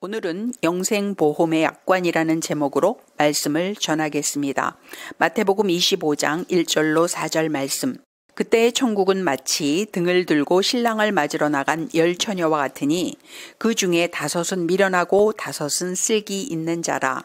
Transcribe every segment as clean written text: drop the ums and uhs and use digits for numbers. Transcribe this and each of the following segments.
오늘은 영생보험의 약관이라는 제목으로 말씀을 전하겠습니다. 마태복음 25장 1절로 4절 말씀. 그때의 천국은 마치 등을 들고 신랑을 맞으러 나간 10처녀와 같으니 그 중에 5은 미련하고 5은 슬기 있는 자라.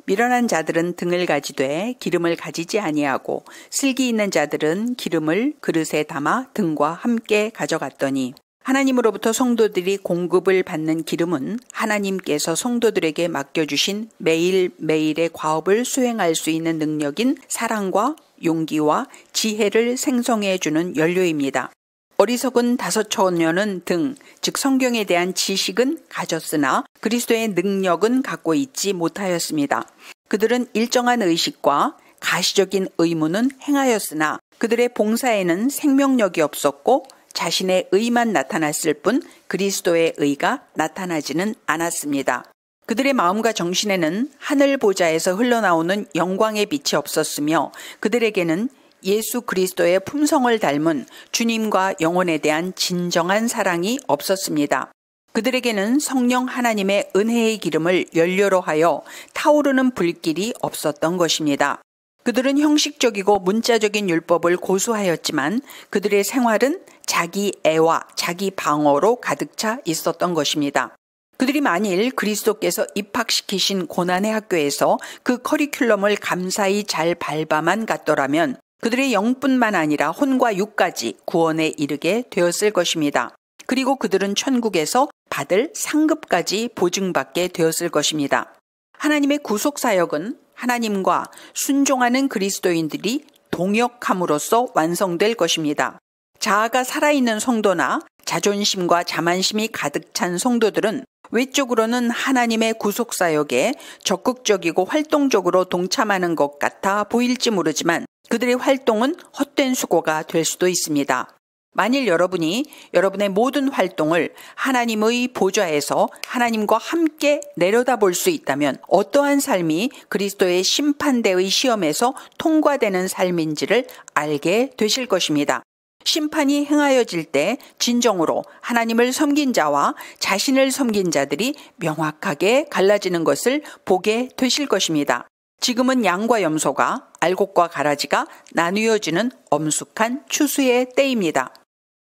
미련한 자들은 등을 가지되 기름을 가지지 아니하고 슬기 있는 자들은 기름을 그릇에 담아 등과 함께 가져갔더니 하나님으로부터 성도들이 공급을 받는 기름은 하나님께서 성도들에게 맡겨주신 매일매일의 과업을 수행할 수 있는 능력인 사랑과 용기와 지혜를 생성해주는 연료입니다. 어리석은 5처녀는 등, 즉 성경에 대한 지식은 가졌으나 그리스도의 능력은 갖고 있지 못하였습니다. 그들은 일정한 의식과 가시적인 의무는 행하였으나 그들의 봉사에는 생명력이 없었고 자신의 의만 나타났을 뿐 그리스도의 의가 나타나지는 않았습니다. 그들의 마음과 정신에는 하늘 보좌에서 흘러나오는 영광의 빛이 없었으며 그들에게는 예수 그리스도의 품성을 닮은 주님과 영혼에 대한 진정한 사랑이 없었습니다. 그들에게는 성령 하나님의 은혜의 기름을 연료로 하여 타오르는 불길이 없었던 것입니다. 그들은 형식적이고 문자적인 율법을 고수하였지만 그들의 생활은 자기 애와 자기 방어로 가득 차 있었던 것입니다. 그들이 만일 그리스도께서 입학시키신 고난의 학교에서 그 커리큘럼을 감사히 잘 밟아만 갔더라면 그들의 영뿐만 아니라 혼과 육까지 구원에 이르게 되었을 것입니다. 그리고 그들은 천국에서 받을 상급까지 보증받게 되었을 것입니다. 하나님의 구속사역은 하나님과 순종하는 그리스도인들이 동역함으로써 완성될 것입니다. 자아가 살아있는 성도나 자존심과 자만심이 가득 찬 성도들은 외적으로는 하나님의 구속사역에 적극적이고 활동적으로 동참하는 것 같아 보일지 모르지만 그들의 활동은 헛된 수고가 될 수도 있습니다. 만일 여러분이 여러분의 모든 활동을 하나님의 보좌에서 하나님과 함께 내려다볼 수 있다면 어떠한 삶이 그리스도의 심판대의 시험에서 통과되는 삶인지를 알게 되실 것입니다. 심판이 행하여질 때 진정으로 하나님을 섬긴 자와 자신을 섬긴 자들이 명확하게 갈라지는 것을 보게 되실 것입니다. 지금은 양과 염소가 알곡과 가라지가 나누어지는 엄숙한 추수의 때입니다.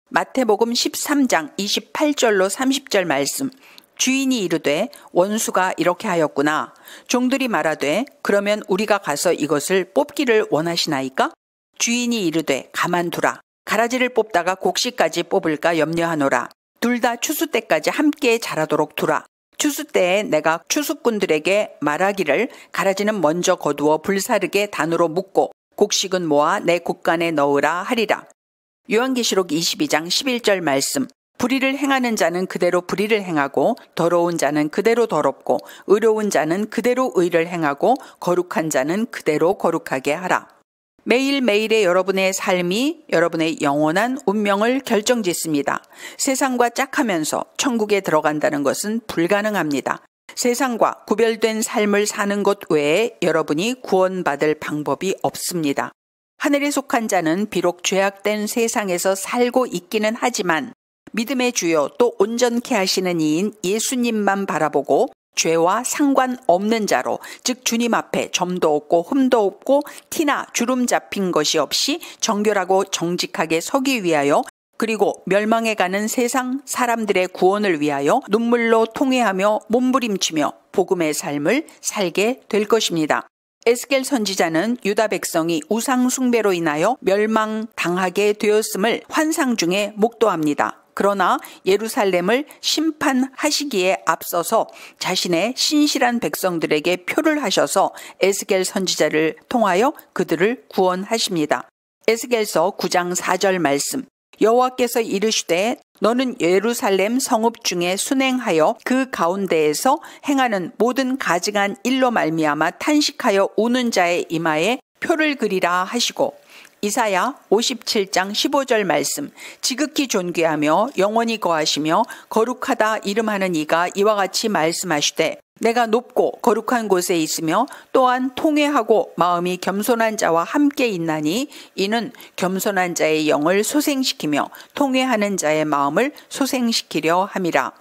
마태복음 13장 28절로 30절 말씀. 주인이 이르되 원수가 이렇게 하였구나. 종들이 말하되 그러면 우리가 가서 이것을 뽑기를 원하시나이까? 주인이 이르되 가만두라. 가라지를 뽑다가 곡식까지 뽑을까 염려하노라. 둘 다 추수 때까지 함께 자라도록 두라. 추수 때에 내가 추수꾼들에게 말하기를 가라지는 먼저 거두어 불사르게 단으로 묶고 곡식은 모아 내 곡간에 넣으라 하리라. 요한계시록 22장 11절 말씀. 불의를 행하는 자는 그대로 불의를 행하고 더러운 자는 그대로 더럽고 의로운 자는 그대로 의를 행하고 거룩한 자는 그대로 거룩하게 하라. 매일매일의 여러분의 삶이 여러분의 영원한 운명을 결정짓습니다. 세상과 짝하면서 천국에 들어간다는 것은 불가능합니다. 세상과 구별된 삶을 사는 것 외에 여러분이 구원받을 방법이 없습니다. 하늘에 속한 자는 비록 죄악된 세상에서 살고 있기는 하지만 믿음의 주요 또 온전케 하시는 이인 예수님만 바라보고 죄와 상관없는 자로 즉 주님 앞에 점도 없고 흠도 없고 티나 주름 잡힌 것이 없이 정결하고 정직하게 서기 위하여 그리고 멸망해 가는 세상 사람들의 구원을 위하여 눈물로 통회하며 몸부림치며 복음의 삶을 살게 될 것입니다. 에스겔 선지자는 유다 백성이 우상 숭배로 인하여 멸망당하게 되었음을 환상 중에 목도합니다. 그러나 예루살렘을 심판하시기에 앞서서 자신의 신실한 백성들에게 표를 하셔서 에스겔 선지자를 통하여 그들을 구원하십니다. 에스겔서 9장 4절 말씀. 여호와께서 이르시되 너는 예루살렘 성읍 중에 순행하여 그 가운데에서 행하는 모든 가증한 일로 말미암아 탄식하여 우는 자의 이마에 표를 그리라 하시고 이사야 57장 15절 말씀. 지극히 존귀하며 영원히 거하시며 거룩하다 이름하는 이가 이와 같이 말씀하시되 내가 높고 거룩한 곳에 있으며 또한 통회하고 마음이 겸손한 자와 함께 있나니 이는 겸손한 자의 영을 소생시키며 통회하는 자의 마음을 소생시키려 함이라.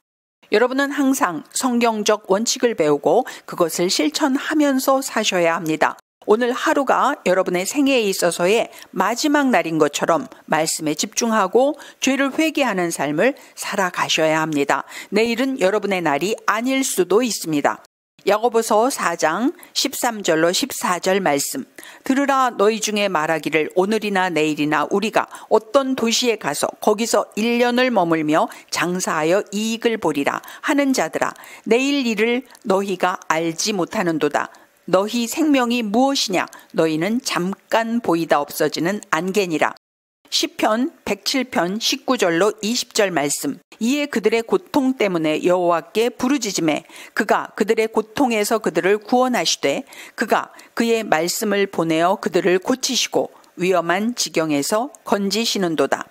여러분은 항상 성경적 원칙을 배우고 그것을 실천하면서 사셔야 합니다. 오늘 하루가 여러분의 생애에 있어서의 마지막 날인 것처럼 말씀에 집중하고 죄를 회개하는 삶을 살아가셔야 합니다. 내일은 여러분의 날이 아닐 수도 있습니다. 야고보서 4장 13절로 14절 말씀. 들으라, 너희 중에 말하기를 오늘이나 내일이나 우리가 어떤 도시에 가서 거기서 1년을 머물며 장사하여 이익을 보리라 하는 자들아, 내일 일을 너희가 알지 못하는도다. 너희 생명이 무엇이냐? 너희는 잠깐 보이다 없어지는 안개니라. 시편 107편 19절로 20절 말씀. 이에 그들의 고통 때문에 여호와께 부르짖으매 그가 그들의 고통에서 그들을 구원하시되 그가 그의 말씀을 보내어 그들을 고치시고 위험한 지경에서 건지시는도다.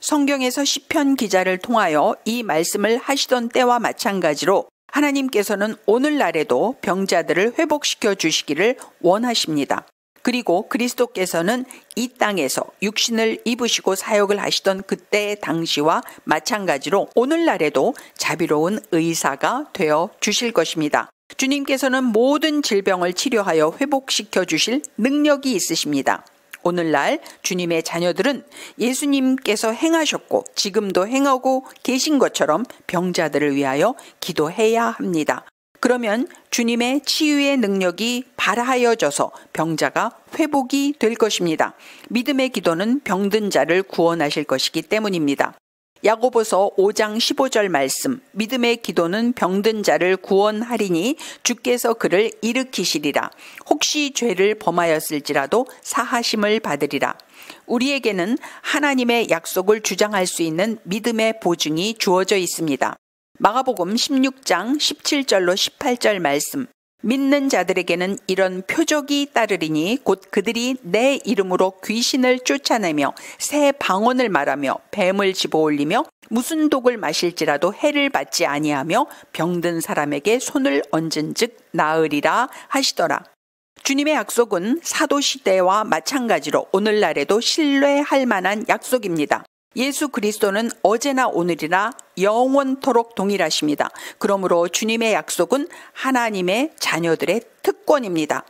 성경에서 시편 기자를 통하여 이 말씀을 하시던 때와 마찬가지로 하나님께서는 오늘날에도 병자들을 회복시켜 주시기를 원하십니다. 그리고 그리스도께서는 이 땅에서 육신을 입으시고 사역을 하시던 그때의 당시와 마찬가지로 오늘날에도 자비로운 의사가 되어 주실 것입니다. 주님께서는 모든 질병을 치료하여 회복시켜 주실 능력이 있으십니다. 오늘날 주님의 자녀들은 예수님께서 행하셨고 지금도 행하고 계신 것처럼 병자들을 위하여 기도해야 합니다. 그러면 주님의 치유의 능력이 발하여져서 병자가 회복이 될 것입니다. 믿음의 기도는 병든 자를 구원하실 것이기 때문입니다. 야고보서 5장 15절 말씀. 믿음의 기도는 병든 자를 구원하리니 주께서 그를 일으키시리라. 혹시 죄를 범하였을지라도 사하심을 받으리라. 우리에게는 하나님의 약속을 주장할 수 있는 믿음의 보증이 주어져 있습니다. 마가복음 16장 17절로 18절 말씀. 믿는 자들에게는 이런 표적이 따르리니 곧 그들이 내 이름으로 귀신을 쫓아내며 새 방언을 말하며 뱀을 집어올리며 무슨 독을 마실지라도 해를 받지 아니하며 병든 사람에게 손을 얹은즉 나으리라 하시더라. 주님의 약속은 사도시대와 마찬가지로 오늘날에도 신뢰할 만한 약속입니다. 예수 그리스도는 어제나 오늘이나 영원토록 동일하십니다. 그러므로 주님의 약속은 하나님의 자녀들의 특권입니다.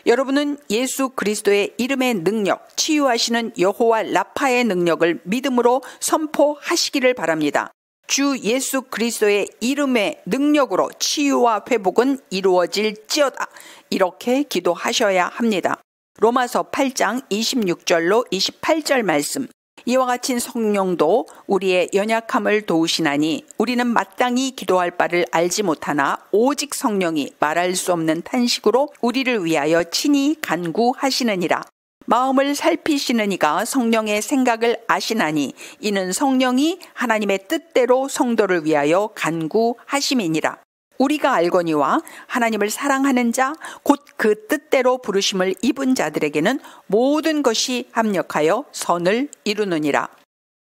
여러분은 예수 그리스도의 이름의 능력, 치유하시는 여호와 라파의 능력을 믿음으로 선포하시기를 바랍니다. 주 예수 그리스도의 이름의 능력으로 치유와 회복은 이루어질지어다. 이렇게 기도하셔야 합니다. 로마서 8장 26절로 28절 말씀. 이와 같이 성령도 우리의 연약함을 도우시나니 우리는 마땅히 기도할 바를 알지 못하나 오직 성령이 말할 수 없는 탄식으로 우리를 위하여 친히 간구하시느니라. 마음을 살피시는 이가 성령의 생각을 아시나니 이는 성령이 하나님의 뜻대로 성도를 위하여 간구하심이니라. 우리가 알거니와 하나님을 사랑하는 자 곧 그 뜻대로 부르심을 입은 자들에게는 모든 것이 합력하여 선을 이루느니라.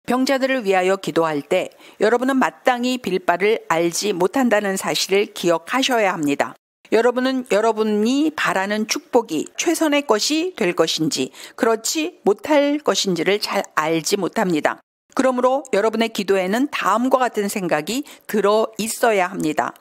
병자들을 위하여 기도할 때 여러분은 마땅히 빌 바를 알지 못한다는 사실을 기억하셔야 합니다. 여러분은 여러분이 바라는 축복이 최선의 것이 될 것인지 그렇지 못할 것인지를 잘 알지 못합니다. 그러므로 여러분의 기도에는 다음과 같은 생각이 들어 있어야 합니다.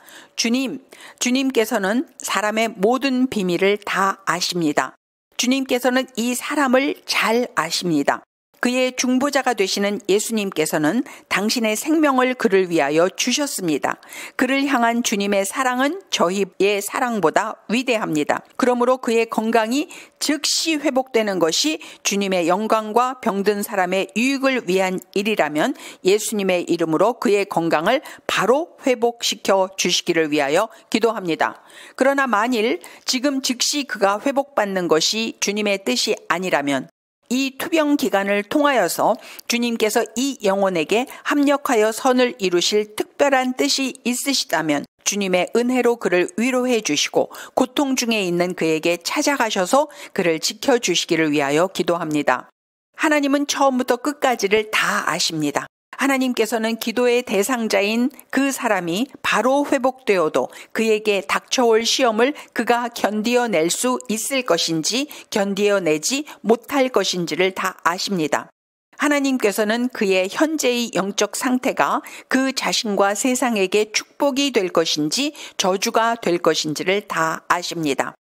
주님께서는 사람의 모든 비밀을 다 아십니다. 주님께서는 이 사람을 잘 아십니다. 그의 중보자가 되시는 예수님께서는 당신의 생명을 그를 위하여 주셨습니다. 그를 향한 주님의 사랑은 저희의 사랑보다 위대합니다. 그러므로 그의 건강이 즉시 회복되는 것이 주님의 영광과 병든 사람의 유익을 위한 일이라면 예수님의 이름으로 그의 건강을 바로 회복시켜 주시기를 위하여 기도합니다. 그러나 만일 지금 즉시 그가 회복받는 것이 주님의 뜻이 아니라면 이 투병 기간을 통하여서 주님께서 이 영혼에게 합력하여 선을 이루실 특별한 뜻이 있으시다면 주님의 은혜로 그를 위로해 주시고 고통 중에 있는 그에게 찾아가셔서 그를 지켜주시기를 위하여 기도합니다. 하나님은 처음부터 끝까지를 다 아십니다. 하나님께서는 기도의 대상자인 그 사람이 바로 회복되어도 그에게 닥쳐올 시험을 그가 견디어낼 수 있을 것인지 견디어내지 못할 것인지를 다 아십니다. 하나님께서는 그의 현재의 영적 상태가 그 자신과 세상에게 축복이 될 것인지 저주가 될 것인지를 다 아십니다.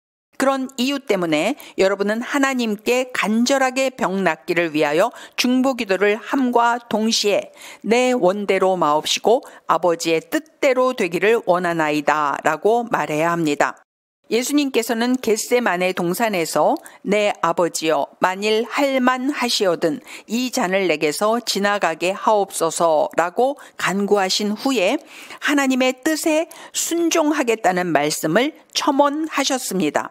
그런 이유 때문에 여러분은 하나님께 간절하게 병 낫기를 위하여 중보기도를 함과 동시에 내 원대로 마옵시고 아버지의 뜻대로 되기를 원하나이다 라고 말해야 합니다. 예수님께서는 겟세마네 동산에서 내 아버지여 만일 할만하시어든 이 잔을 내게서 지나가게 하옵소서라고 간구하신 후에 하나님의 뜻에 순종하겠다는 말씀을 첨언하셨습니다.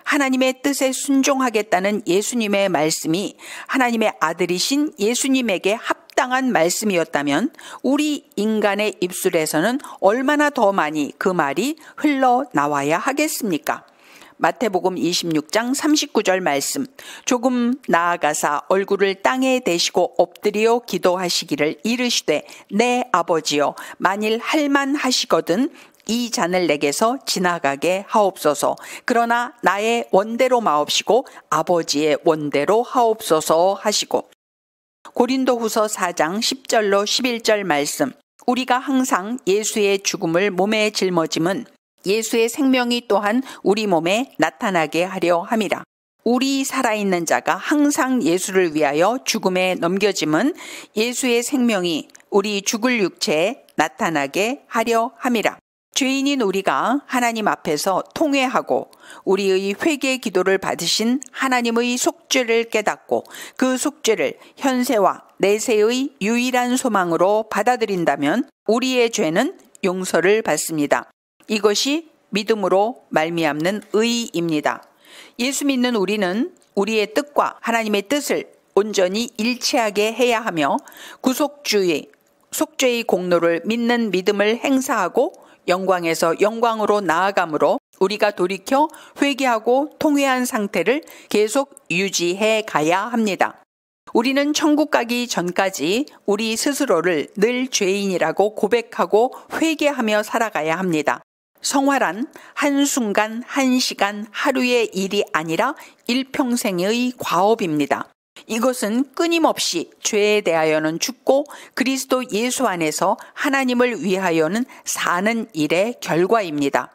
하나님의 뜻에 순종하겠다는 예수님의 말씀이 하나님의 아들이신 예수님에게 합당한 말씀이었다면 우리 인간의 입술에서는 얼마나 더 많이 그 말이 흘러나와야 하겠습니까? 마태복음 26장 39절 말씀. 조금 나아가사 얼굴을 땅에 대시고 엎드려 기도하시기를 이르시되 내 아버지여 만일 할만하시거든 이 잔을 내게서 지나가게 하옵소서. 그러나 나의 원대로 마옵시고 아버지의 원대로 하옵소서 하시고. 고린도후서 4장 10절로 11절 말씀. 우리가 항상 예수의 죽음을 몸에 짊어짐은 예수의 생명이 또한 우리 몸에 나타나게 하려 함이라. 우리 살아있는 자가 항상 예수를 위하여 죽음에 넘겨짐은 예수의 생명이 우리 죽을 육체에 나타나게 하려 함이라. 죄인인 우리가 하나님 앞에서 통회하고 우리의 회개 기도를 받으신 하나님의 속죄를 깨닫고 그 속죄를 현세와 내세의 유일한 소망으로 받아들인다면 우리의 죄는 용서를 받습니다. 이것이 믿음으로 말미암는 의입니다. 예수 믿는 우리는 우리의 뜻과 하나님의 뜻을 온전히 일치하게 해야 하며 구속주의, 속죄의 공로를 믿는 믿음을 행사하고 영광에서 영광으로 나아가므로 우리가 돌이켜 회개하고 통회한 상태를 계속 유지해 가야 합니다. 우리는 천국 가기 전까지 우리 스스로를 늘 죄인이라고 고백하고 회개하며 살아가야 합니다. 성화란 한순간, 한시간, 하루의 일이 아니라 일평생의 과업입니다. 이것은 끊임없이 죄에 대하여는 죽고 그리스도 예수 안에서 하나님을 위하여는 사는 일의 결과입니다.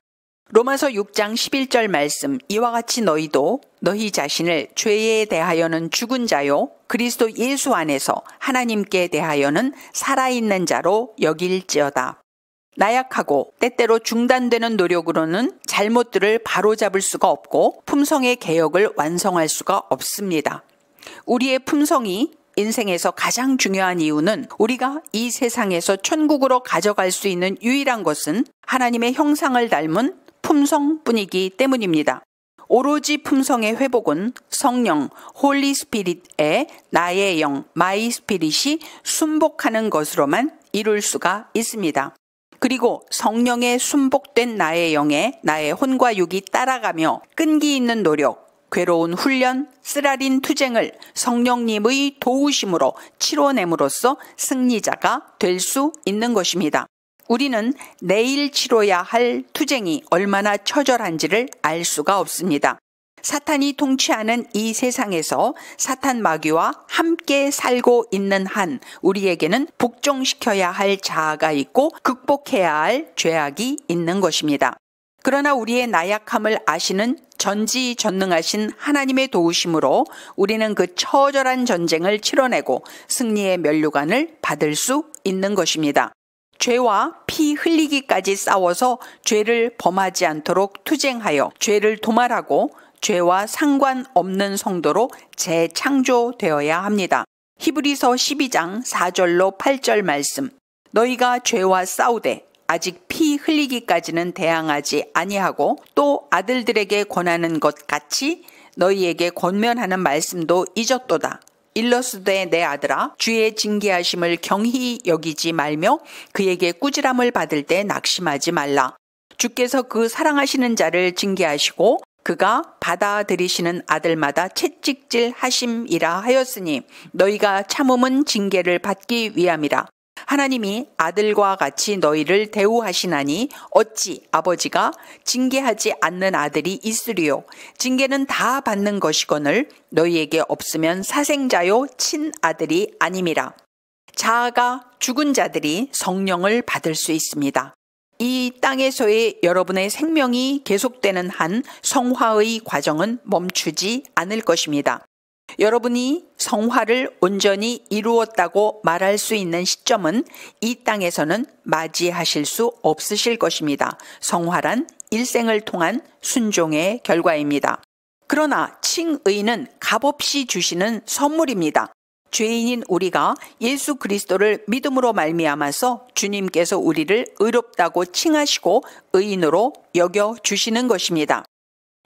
로마서 6장 11절 말씀. 이와 같이 너희도 너희 자신을 죄에 대하여는 죽은 자요 그리스도 예수 안에서 하나님께 대하여는 살아있는 자로 여길지어다. 나약하고 때때로 중단되는 노력으로는 잘못들을 바로잡을 수가 없고 품성의 개혁을 완성할 수가 없습니다. 우리의 품성이 인생에서 가장 중요한 이유는 우리가 이 세상에서 천국으로 가져갈 수 있는 유일한 것은 하나님의 형상을 닮은 품성뿐이기 때문입니다. 오로지 품성의 회복은 성령, 홀리 스피릿의 나의 영, 마이 스피릿이 순복하는 것으로만 이룰 수가 있습니다. 그리고 성령의 순복된 나의 영에 나의 혼과 육이 따라가며 끈기 있는 노력, 괴로운 훈련, 쓰라린 투쟁을 성령님의 도우심으로 치러냄으로써 승리자가 될 수 있는 것입니다. 우리는 내일 치러야 할 투쟁이 얼마나 처절한지를 알 수가 없습니다. 사탄이 통치하는 이 세상에서 사탄 마귀와 함께 살고 있는 한 우리에게는 복종시켜야 할 자아가 있고 극복해야 할 죄악이 있는 것입니다. 그러나 우리의 나약함을 아시는 전지전능하신 하나님의 도우심으로 우리는 그 처절한 전쟁을 치러내고 승리의 면류관을 받을 수 있는 것입니다. 죄와 피 흘리기까지 싸워서 죄를 범하지 않도록 투쟁하여 죄를 도말하고 죄와 상관없는 성도로 재창조되어야 합니다. 히브리서 12장 4절로 8절 말씀. 너희가 죄와 싸우되 아직 피 흘리기까지는 대항하지 아니하고 또 아들들에게 권하는 것 같이 너희에게 권면하는 말씀도 잊었도다. 일러스되 내 아들아 주의 징계하심을 경히 여기지 말며 그에게 꾸지람을 받을 때 낙심하지 말라. 주께서 그 사랑하시는 자를 징계하시고 그가 받아들이시는 아들마다 채찍질 하심이라 하였으니 너희가 참음은 징계를 받기 위함이라. 하나님이 아들과 같이 너희를 대우하시나니 어찌 아버지가 징계하지 않는 아들이 있으리요. 징계는 다 받는 것이거늘 너희에게 없으면 사생자요 친아들이 아님이라. 자아가 죽은 자들이 성령을 받을 수 있습니다. 이 땅에서의 여러분의 생명이 계속되는 한 성화의 과정은 멈추지 않을 것입니다. 여러분이 성화를 온전히 이루었다고 말할 수 있는 시점은 이 땅에서는 맞이하실 수 없으실 것입니다. 성화란 일생을 통한 순종의 결과입니다. 그러나 칭의는 값없이 주시는 선물입니다. 죄인인 우리가 예수 그리스도를 믿음으로 말미암아서 주님께서 우리를 의롭다고 칭하시고 의인으로 여겨 주시는 것입니다.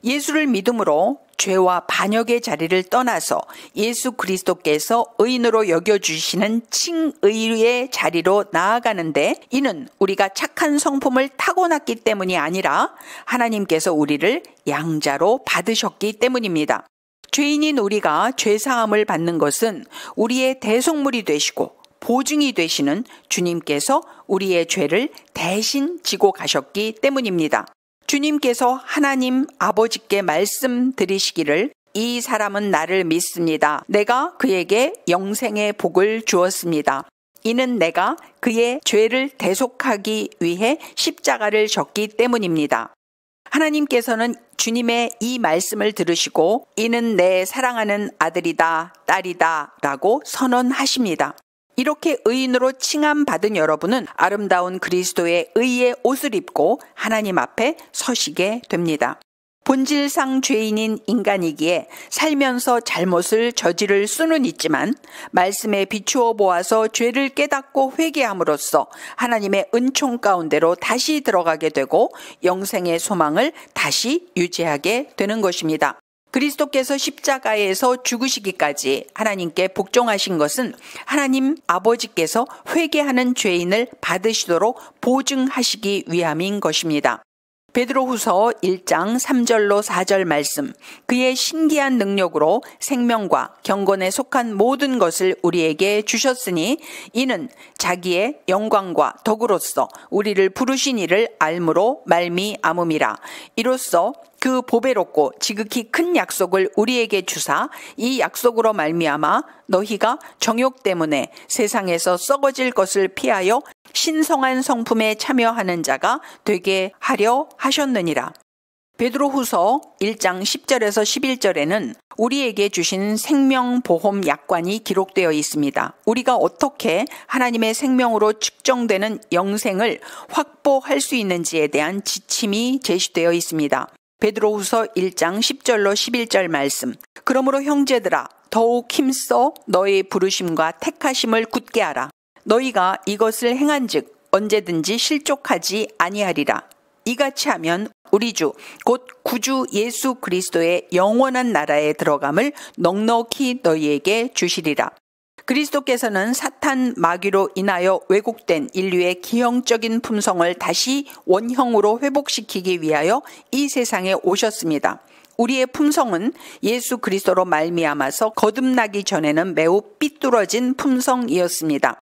예수를 믿음으로 죄와 반역의 자리를 떠나서 예수 그리스도께서 의인으로 여겨주시는 칭의의 자리로 나아가는데 이는 우리가 착한 성품을 타고났기 때문이 아니라 하나님께서 우리를 양자로 받으셨기 때문입니다. 죄인인 우리가 죄사함을 받는 것은 우리의 대속물이 되시고 보증이 되시는 주님께서 우리의 죄를 대신 지고 가셨기 때문입니다. 주님께서 하나님 아버지께 말씀드리시기를 이 사람은 나를 믿습니다. 내가 그에게 영생의 복을 주었습니다. 이는 내가 그의 죄를 대속하기 위해 십자가를 졌기 때문입니다. 하나님께서는 주님의 이 말씀을 들으시고 이는 내 사랑하는 아들이다, 딸이다 라고 선언하십니다. 이렇게 의인으로 칭함받은 여러분은 아름다운 그리스도의 의의 옷을 입고 하나님 앞에 서시게 됩니다. 본질상 죄인인 인간이기에 살면서 잘못을 저지를 수는 있지만 말씀에 비추어 보아서 죄를 깨닫고 회개함으로써 하나님의 은총 가운데로 다시 들어가게 되고 영생의 소망을 다시 유지하게 되는 것입니다. 그리스도께서 십자가에서 죽으시기까지 하나님께 복종하신 것은 하나님 아버지께서 회개하는 죄인을 받으시도록 보증하시기 위함인 것입니다. 베드로후서 1장 3절로 4절 말씀, 그의 신기한 능력으로 생명과 경건에 속한 모든 것을 우리에게 주셨으니 이는 자기의 영광과 덕으로서 우리를 부르신 이를 알므로 말미암음이라. 이로써 그 보배롭고 지극히 큰 약속을 우리에게 주사 이 약속으로 말미암아 너희가 정욕 때문에 세상에서 썩어질 것을 피하여 신성한 성품에 참여하는 자가 되게 하려 하셨느니라. 베드로후서 1장 10절에서 11절에는 우리에게 주신 생명보험 약관이 기록되어 있습니다. 우리가 어떻게 하나님의 생명으로 측정되는 영생을 확보할 수 있는지에 대한 지침이 제시되어 있습니다. 베드로후서 1장 10절로 11절 말씀. 그러므로 형제들아 더욱 힘써 너의 부르심과 택하심을 굳게 하라. 너희가 이것을 행한즉 언제든지 실족하지 아니하리라. 이같이 하면 우리 주 곧 구주 예수 그리스도의 영원한 나라에 들어감을 넉넉히 너희에게 주시리라. 그리스도께서는 사탄 마귀로 인하여 왜곡된 인류의 기형적인 품성을 다시 원형으로 회복시키기 위하여 이 세상에 오셨습니다. 우리의 품성은 예수 그리스도로 말미암아서 거듭나기 전에는 매우 삐뚤어진 품성이었습니다.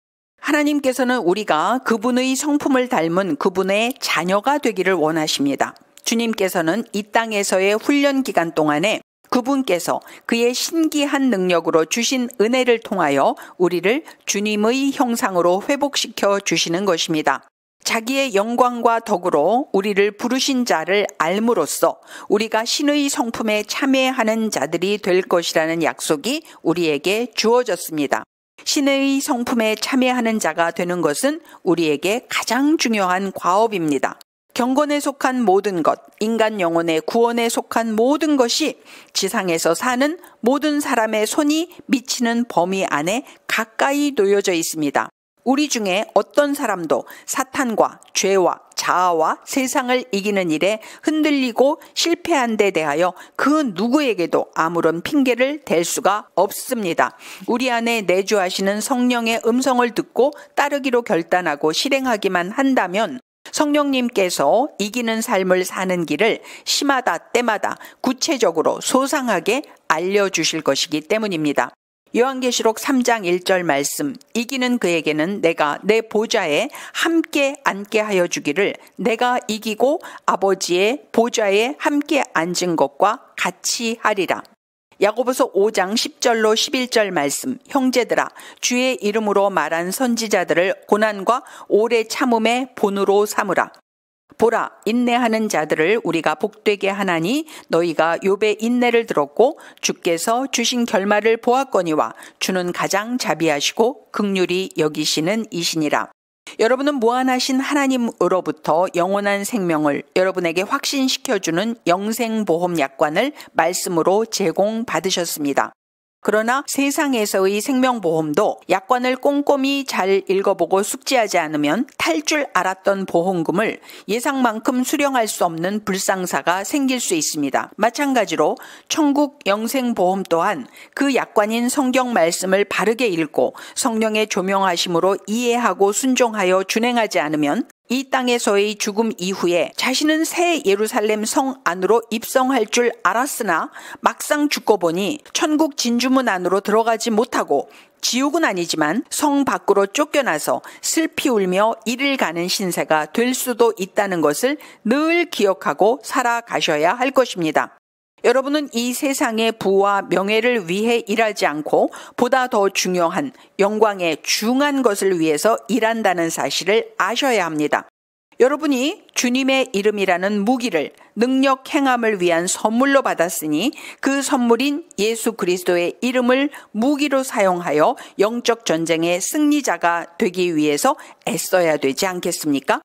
하나님께서는 우리가 그분의 성품을 닮은 그분의 자녀가 되기를 원하십니다. 주님께서는 이 땅에서의 훈련 기간 동안에 그분께서 그의 신기한 능력으로 주신 은혜를 통하여 우리를 주님의 형상으로 회복시켜 주시는 것입니다. 자기의 영광과 덕으로 우리를 부르신 자를 알므로써 우리가 신의 성품에 참여하는 자들이 될 것이라는 약속이 우리에게 주어졌습니다. 신의 성품에 참여하는 자가 되는 것은 우리에게 가장 중요한 과업입니다. 경건에 속한 모든 것, 인간 영혼의 구원에 속한 모든 것이 지상에서 사는 모든 사람의 손이 미치는 범위 안에 가까이 놓여져 있습니다. 우리 중에 어떤 사람도 사탄과 죄와 자아와 세상을 이기는 일에 흔들리고 실패한 데 대하여 그 누구에게도 아무런 핑계를 댈 수가 없습니다. 우리 안에 내주하시는 성령의 음성을 듣고 따르기로 결단하고 실행하기만 한다면 성령님께서 이기는 삶을 사는 길을 시마다 때마다 구체적으로 소상하게 알려주실 것이기 때문입니다. 요한계시록 3장 1절 말씀, 이기는 그에게는 내가 내 보좌에 함께 앉게 하여 주기를 내가 이기고 아버지의 보좌에 함께 앉은 것과 같이 하리라. 야고보서 5장 10절로 11절 말씀, 형제들아 주의 이름으로 말한 선지자들을 고난과 오래 참음의 본으로 삼으라. 보라, 인내하는 자들을 우리가 복되게 하나니 너희가 욥의 인내를 들었고 주께서 주신 결말을 보았거니와 주는 가장 자비하시고 긍휼히 여기시는 이시니라. 여러분은 무한하신 하나님으로부터 영원한 생명을 여러분에게 확신시켜주는 영생보험 약관을 말씀으로 제공받으셨습니다. 그러나 세상에서의 생명보험도 약관을 꼼꼼히 잘 읽어보고 숙지하지 않으면 탈 줄 알았던 보험금을 예상만큼 수령할 수 없는 불상사가 생길 수 있습니다. 마찬가지로 천국 영생보험 또한 그 약관인 성경 말씀을 바르게 읽고 성령의 조명하심으로 이해하고 순종하여 준행하지 않으면 이 땅에서의 죽음 이후에 자신은 새 예루살렘 성 안으로 입성할 줄 알았으나 막상 죽고 보니 천국 진주문 안으로 들어가지 못하고 지옥은 아니지만 성 밖으로 쫓겨나서 슬피 울며 이를 가는 신세가 될 수도 있다는 것을 늘 기억하고 살아가셔야 할 것입니다. 여러분은 이 세상의 부와 명예를 위해 일하지 않고 보다 더 중요한 영광의 중한 것을 위해서 일한다는 사실을 아셔야 합니다. 여러분이 주님의 이름이라는 무기를 능력 행함을 위한 선물로 받았으니 그 선물인 예수 그리스도의 이름을 무기로 사용하여 영적 전쟁의 승리자가 되기 위해서 애써야 되지 않겠습니까?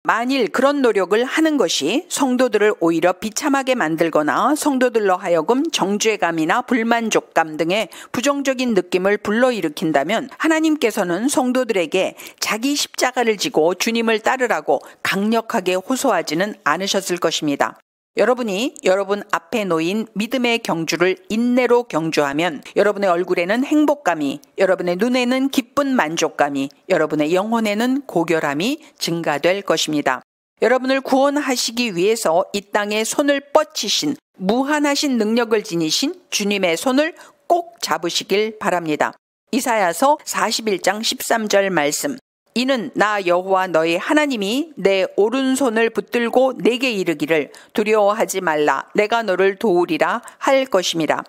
만일 그런 노력을 하는 것이 성도들을 오히려 비참하게 만들거나 성도들로 하여금 정죄감이나 불만족감 등의 부정적인 느낌을 불러일으킨다면 하나님께서는 성도들에게 자기 십자가를 지고 주님을 따르라고 강력하게 호소하지는 않으셨을 것입니다. 여러분이 여러분 앞에 놓인 믿음의 경주를 인내로 경주하면 여러분의 얼굴에는 행복감이, 여러분의 눈에는 기쁜 만족감이, 여러분의 영혼에는 고결함이 증가될 것입니다. 여러분을 구원하시기 위해서 이 땅에 손을 뻗치신 무한하신 능력을 지니신 주님의 손을 꼭 잡으시길 바랍니다. 이사야서 41장 13절 말씀, 이는 나 여호와 너희 하나님이 내 오른손을 붙들고 내게 이르기를 두려워하지 말라 내가 너를 도우리라 할 것임이라.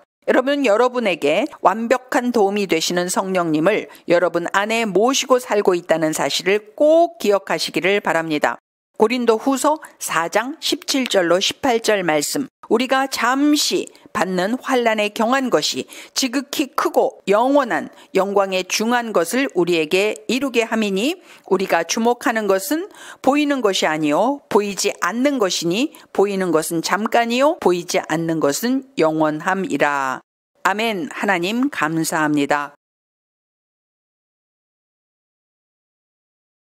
여러분에게 완벽한 도움이 되시는 성령님을 여러분 안에 모시고 살고 있다는 사실을 꼭 기억하시기를 바랍니다. 고린도 후서 4장 17절로 18절 말씀, 우리가 잠시 받는 환난에 경한 것이 지극히 크고 영원한 영광에 중한 것을 우리에게 이루게 함이니 우리가 주목하는 것은 보이는 것이 아니요 보이지 않는 것이니 보이는 것은 잠깐이요 보이지 않는 것은 영원함이라. 아멘. 하나님 감사합니다.